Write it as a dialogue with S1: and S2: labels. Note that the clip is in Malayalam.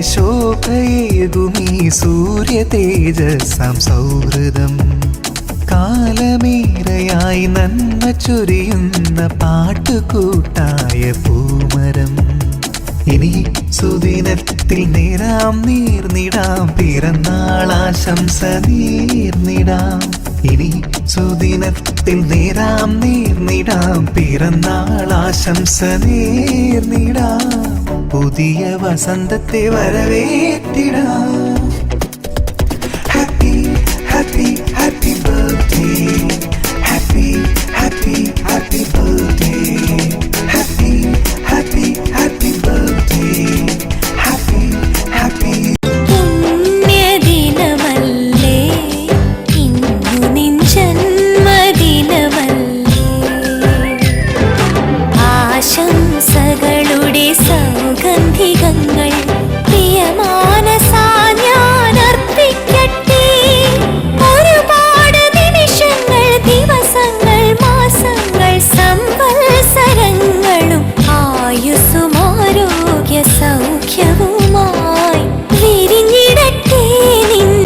S1: ശോഭയേകുമീ സൂര്യ തേജസ്സാം സൗഹൃദം. കാലമേറെയായി നന്മ ചൊരിയുന്ന പാട്ടുകൂട്ടായ പൂമരം. ഇനി സുദിനത്തിൽ നേരാം നേർന്നിടാം, പിറന്നാളാശംസ നേർന്നിടാം. ഇനി സുദിനത്തിൽ നേരാം നേർന്നിടാം, പിറന്നാളാശംസ നേർന്നിടാം. പുതിയ വസന്തത്തെ വരവേറ്റിടാം.